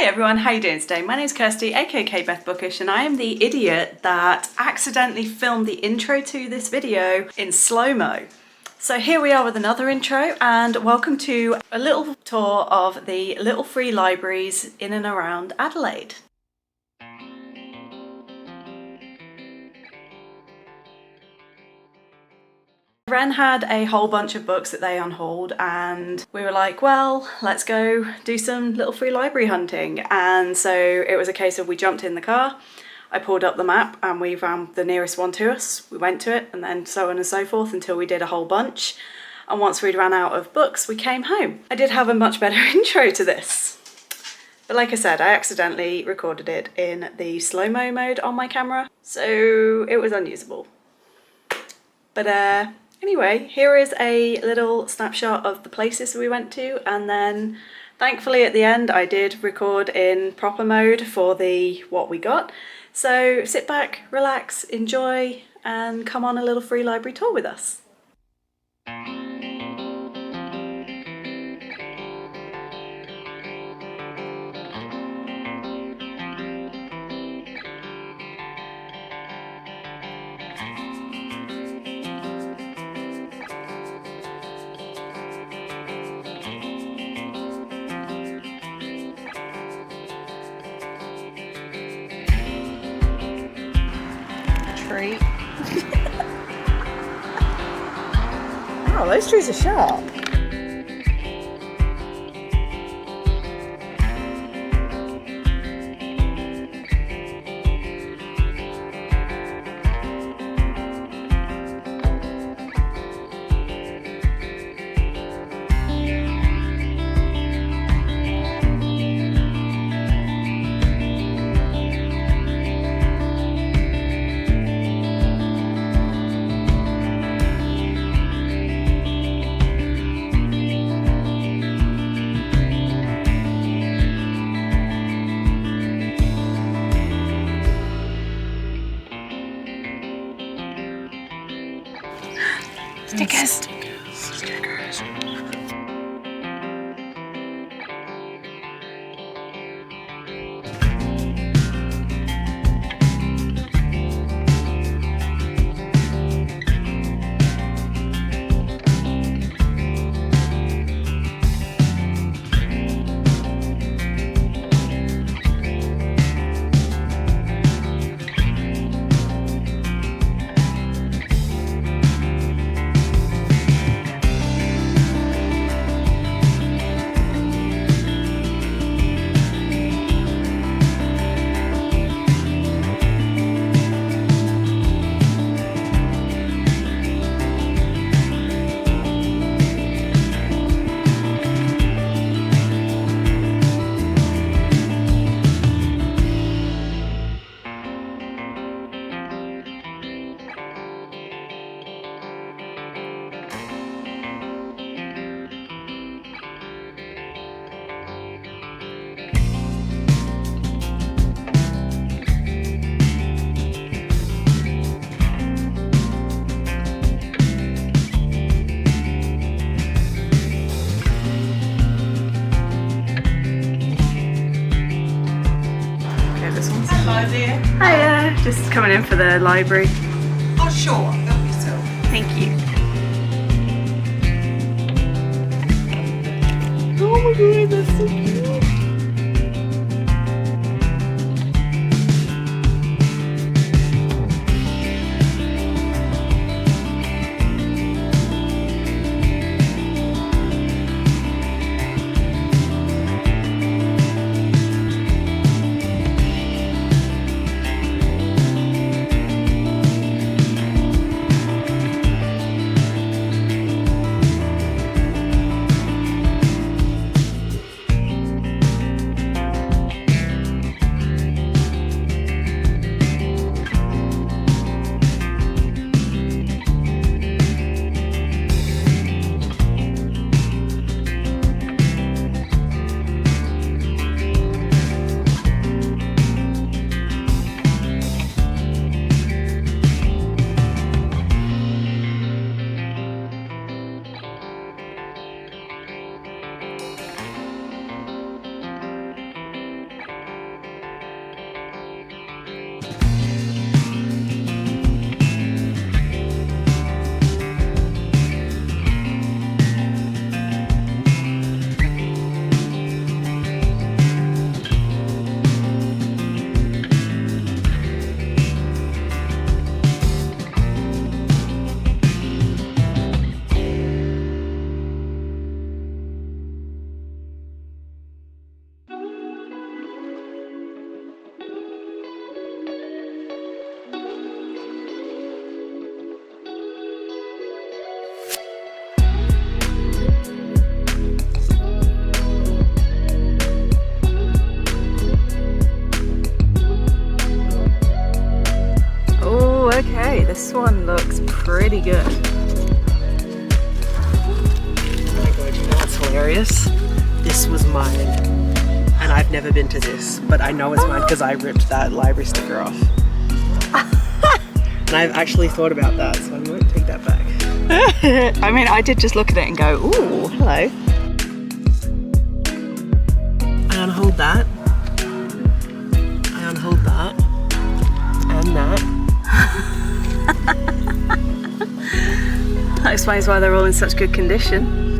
Hey everyone, how you doing today? My name's Kirsty, aka Beth Bookish, and I am the idiot that accidentally filmed the intro to this video in slow-mo. So here we are with another intro, and welcome to a little tour of the little free libraries in and around Adelaide. Ren had a whole bunch of books that they on hold, and we were like, well, let's go do some little free library hunting. And so it was a case of we jumped in the car, I pulled up the map and we found the nearest one to us. We went to it, and then so on and so forth until we did a whole bunch. And once we'd ran out of books, we came home. I did have a much better intro to this. But like I said, I accidentally recorded it in the slow-mo mode on my camera, so it was unusable. But anyway, here is a little snapshot of the places we went to, and then thankfully at the end I did record in proper mode for the what we got. So sit back, relax, enjoy, and come on a little free library tour with us. Oh, those trees are sharp. Stickers. Hiya, just coming in for the library. Oh, sure. Help yourself. Thank you. Oh my god, that's so cute. this one looks pretty good. Oh my god, you know what's hilarious? This was mine. And I've never been to this, but I know it's mine because I ripped that library sticker off. And I've actually thought about that, so I might take that back. I mean, I did just look at it and go, ooh, hello. I unhold that. I unhold that. And that. That explains why they're all in such good condition.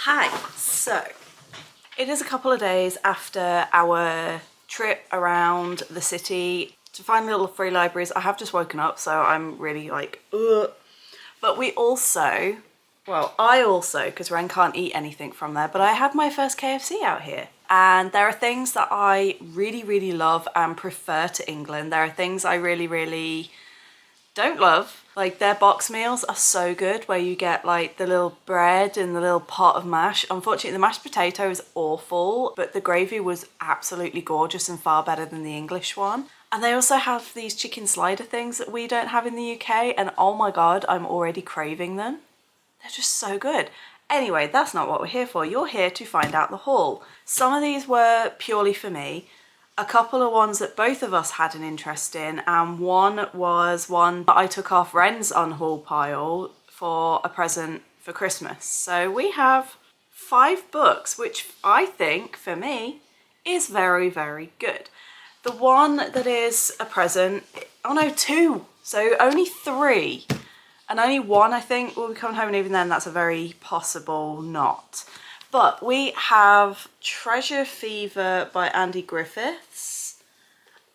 Hi, so it is a couple of days after our trip around the city to find little free libraries. I have just woken up, so I'm really like, ugh. But we also, well, I also, because Ren can't eat anything from there, but I had my first KFC out here. And there are things that I really, really love and prefer to England. There are things I really, really don't love. Like their box meals are so good, where you get like the little bread and the little pot of mash. Unfortunately, the mashed potato is awful, but the gravy was absolutely gorgeous and far better than the English one. And they also have these chicken slider things that we don't have in the UK, and oh my god, I'm already craving them. They're just so good. Anyway, that's not what we're here for. You're here to find out the haul. Some of these were purely for me. A couple of ones that both of us had an interest in, and one was one that I took off Ren's unhaul pile for a present for Christmas. So we have 5 books, which I think, for me, is very, very good. The one that is a present, oh no, 2, so only 3. And only 1, I think, will be coming home, and even then that's a very possible not. But we have Treasure Fever by Andy Griffiths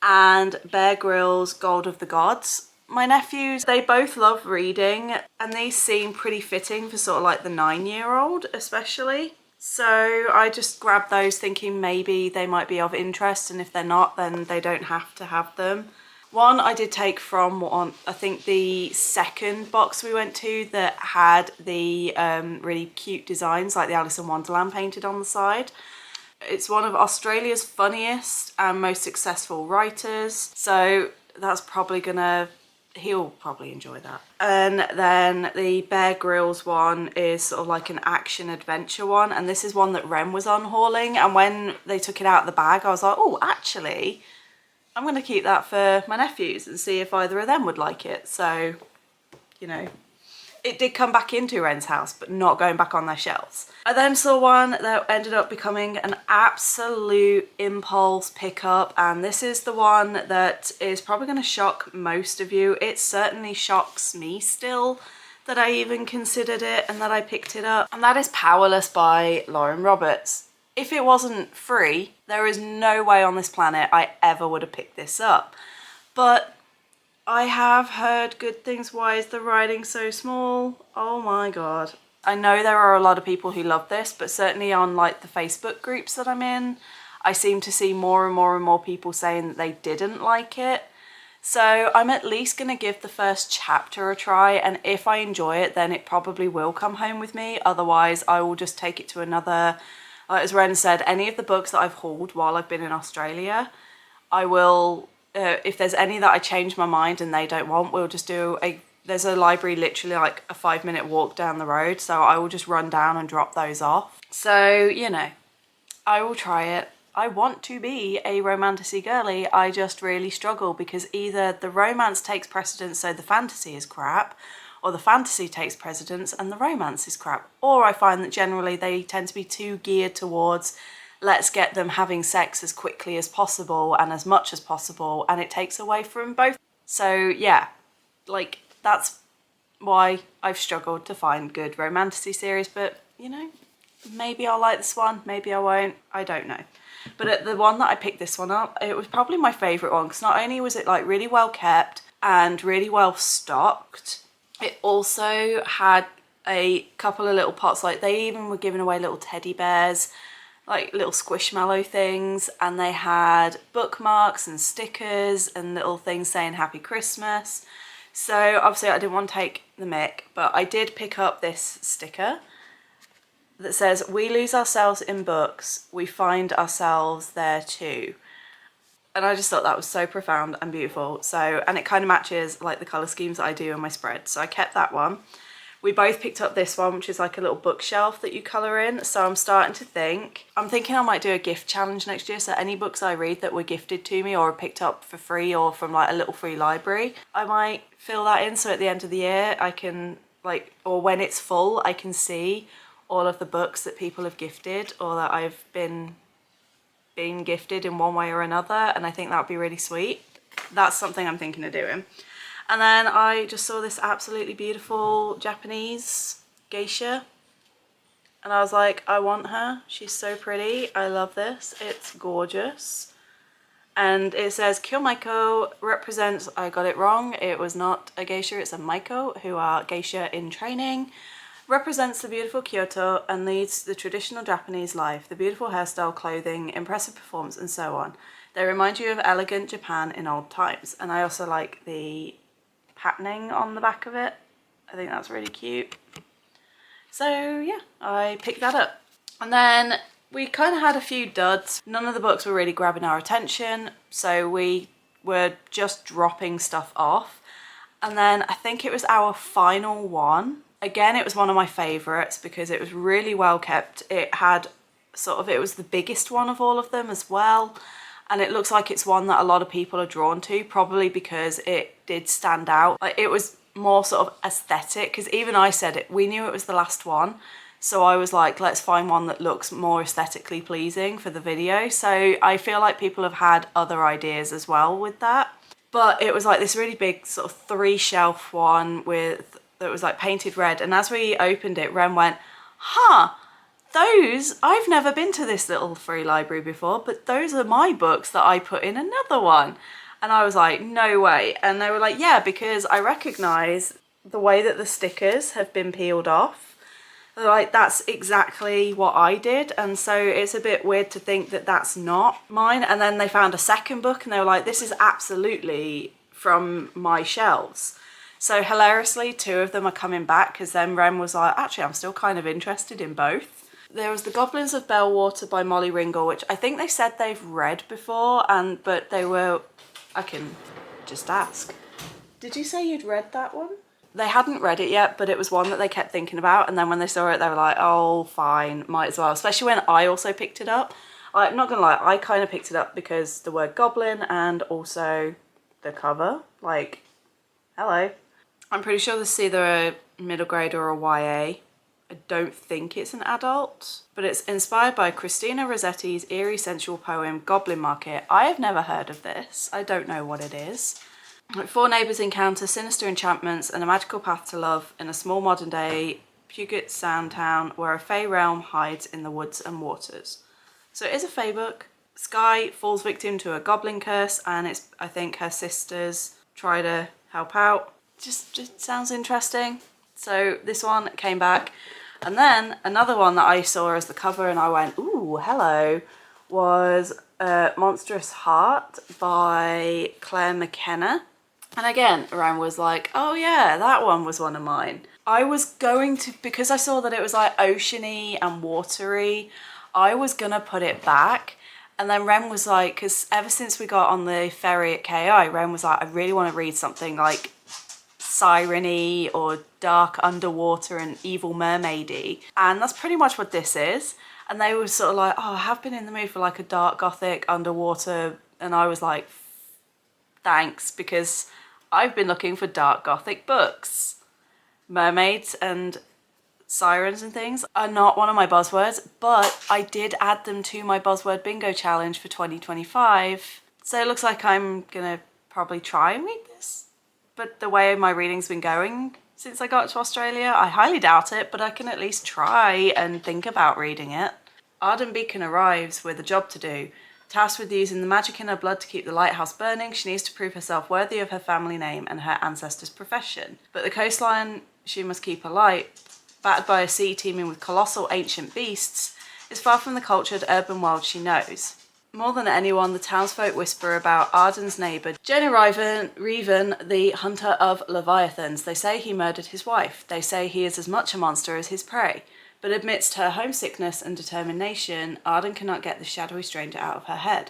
and Bear Grylls' Gold of the Gods. My nephews, they both love reading, and these seem pretty fitting for sort of like the 9-year-old especially. So I just grabbed those thinking maybe they might be of interest, and if they're not, then they don't have to have them. One I did take from I think the second box we went to that had the really cute designs like the Alice in Wonderland painted on the side. It's one of Australia's funniest and most successful writers, so that's probably gonna, he'll probably enjoy that. And then the Bear Grylls one is sort of like an action adventure one, and this is one that Ren was unhauling, and when they took it out of the bag I was like, oh, actually I'm going to keep that for my nephews and see if either of them would like it. So, you know, it did come back into Ren's house, but not going back on their shelves. I then saw one that ended up becoming an absolute impulse pickup, and this is the one that is probably going to shock most of you. It certainly shocks me still that I even considered it and that I picked it up, and that is Powerless by Lauren Roberts. If it wasn't free, there is no way on this planet I ever would have picked this up. But I have heard good things. Why is the writing so small? Oh my god. I know there are a lot of people who love this, but certainly on like the Facebook groups that I'm in, I seem to see more and more and more people saying that they didn't like it. So I'm at least going to give the first chapter a try, and if I enjoy it, then it probably will come home with me. Otherwise, I will just take it to another As Ren said, any of the books that I've hauled while I've been in Australia, I will, if there's any that I change my mind and they don't want, we'll just do there's a library literally like a 5-minute walk down the road, so I will just run down and drop those off. So, you know, I will try it. I want to be a romantasy girly, I just really struggle because either the romance takes precedence so the fantasy is crap, or the fantasy takes precedence and the romance is crap. Or I find that generally they tend to be too geared towards let's get them having sex as quickly as possible and as much as possible, and it takes away from both. So yeah, like that's why I've struggled to find good romantasy series, but you know, maybe I'll like this one, maybe I won't, I don't know. But the one that I picked this one up, it was probably my favourite one because not only was it like really well kept and really well stocked, it also had a couple of little pots, like they even were giving away little teddy bears, like little squishmallow things, and they had bookmarks and stickers and little things saying Happy Christmas. So obviously I didn't want to take the mick, but I did pick up this sticker that says, "We lose ourselves in books, we find ourselves there too." And I just thought that was so profound and beautiful. So, and it kind of matches like the colour schemes that I do on my spread. So I kept that one. We both picked up this one, which is like a little bookshelf that you colour in. So I'm starting to think, I'm thinking I might do a gift challenge next year. So any books I read that were gifted to me or picked up for free or from like a little free library, I might fill that in. So at the end of the year, I can like, or when it's full, I can see all of the books that people have gifted or that I've been gifted in one way or another, and I think that would be really sweet. That's something I'm thinking of doing. And then I just saw this absolutely beautiful Japanese geisha and I was like, I want her, she's so pretty, I love this, it's gorgeous. And it says Kyomaiko represents, I got it wrong, it was not a geisha, it's a maiko, who are geisha in training, represents the beautiful Kyoto and leads the traditional Japanese life, the beautiful hairstyle, clothing, impressive performance, and so on. They remind you of elegant Japan in old times. And I also like the patterning on the back of it. I think that's really cute. So yeah, I picked that up. And then we kind of had a few duds. None of the books were really grabbing our attention, so we were just dropping stuff off. And then I think it was our final one. Again, it was one of my favourites because it was really well kept. It had it was the biggest one of all of them as well. And it looks like it's one that a lot of people are drawn to, probably because it did stand out. Like, it was more sort of aesthetic, because even I said it, we knew it was the last one. So I was like, let's find one that looks more aesthetically pleasing for the video. So I feel like people have had other ideas as well with that. But it was like this really big sort of 3-shelf one that was like painted red, and as we opened it, Ren went, huh, those, I've never been to this little free library before, but those are my books that I put in another one. And I was like, no way. And they were like, yeah, because I recognise the way that the stickers have been peeled off. They're like, that's exactly what I did, and so it's a bit weird to think that that's not mine. And then they found a second book and they were like, this is absolutely from my shelves. So hilariously, 2 of them are coming back, because then Ren was like, actually, I'm still kind of interested in both. There was The Goblins of Bellwater by Molly Ringwald, which I think they said they've read before, but they were, I can just ask. Did you say you'd read that one? They hadn't read it yet, but it was one that they kept thinking about, and then when they saw it, they were like, oh, fine, might as well. Especially when I also picked it up. I'm not gonna lie, I kind of picked it up because the word goblin and also the cover, like, hello. I'm pretty sure this is either a middle grade or a YA. I don't think it's an adult, but it's inspired by Christina Rossetti's eerie sensual poem Goblin Market. I have never heard of this. I don't know what it is. 4 neighbours encounter sinister enchantments and a magical path to love in a small modern day Puget Sound town where a fey realm hides in the woods and waters. So it is a fey book. Skye falls victim to a goblin curse, and it's, I think, her sisters try to help out. Just sounds interesting. So this one came back. And then another one that I saw as the cover and I went, ooh, hello, was Monstrous Heart by Claire McKenna. And again, Ryan was like, oh yeah, that one was one of mine. I was going to, because I saw that it was like oceany and watery, I was gonna put it back, and then Ren was like, because ever since we got on the ferry at KI, Ren was like, I really want to read something like siren-y or dark underwater and evil mermaidy, and that's pretty much what this is. And they were sort of like, oh, I have been in the mood for like a dark gothic underwater, and I was like, thanks, because I've been looking for dark gothic books. Mermaids and sirens and things are not one of my buzzwords, but I did add them to my buzzword bingo challenge for 2025. So it looks like I'm gonna probably try and read this. But the way my reading's been going since I got to Australia, I highly doubt it, but I can at least try and think about reading it. Ardent Beacon arrives with a job to do. Tasked with using the magic in her blood to keep the lighthouse burning, she needs to prove herself worthy of her family name and her ancestors' profession. But the coastline she must keep alight, battered by a sea teeming with colossal ancient beasts, is far from the cultured urban world she knows. More than anyone, the townsfolk whisper about Arden's neighbour, Jenny Reven, the hunter of leviathans. They say he murdered his wife. They say he is as much a monster as his prey. But amidst her homesickness and determination, Arden cannot get the shadowy stranger out of her head.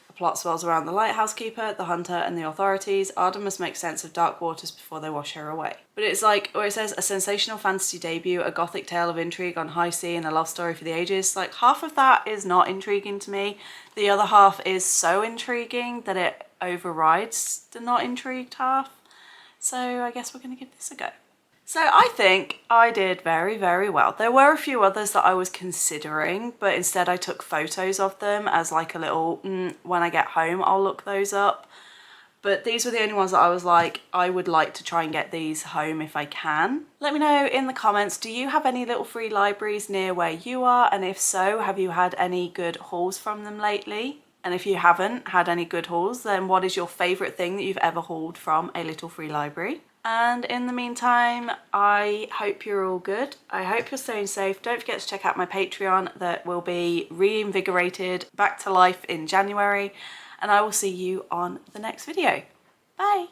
A plot swirls around the lighthouse keeper, the hunter, and the authorities. Arden must make sense of dark waters before they wash her away. But it's like, where it says, a sensational fantasy debut, a gothic tale of intrigue on high sea, and a love story for the ages. Like, half of that is not intriguing to me. The other half is so intriguing that it overrides the not intrigued half. So I guess we're going to give this a go. So I think I did very, very well. There were a few others that I was considering, but instead I took photos of them as like a little, when I get home, I'll look those up. But these were the only ones that I was like, I would like to try and get these home if I can. Let me know in the comments, do you have any little free libraries near where you are? And if so, have you had any good hauls from them lately? And if you haven't had any good hauls, then what is your favourite thing that you've ever hauled from a little free library? And in the meantime, I hope you're all good. I hope you're staying safe. Don't forget to check out my Patreon that will be reinvigorated back to life in January. And I will see you on the next video. Bye.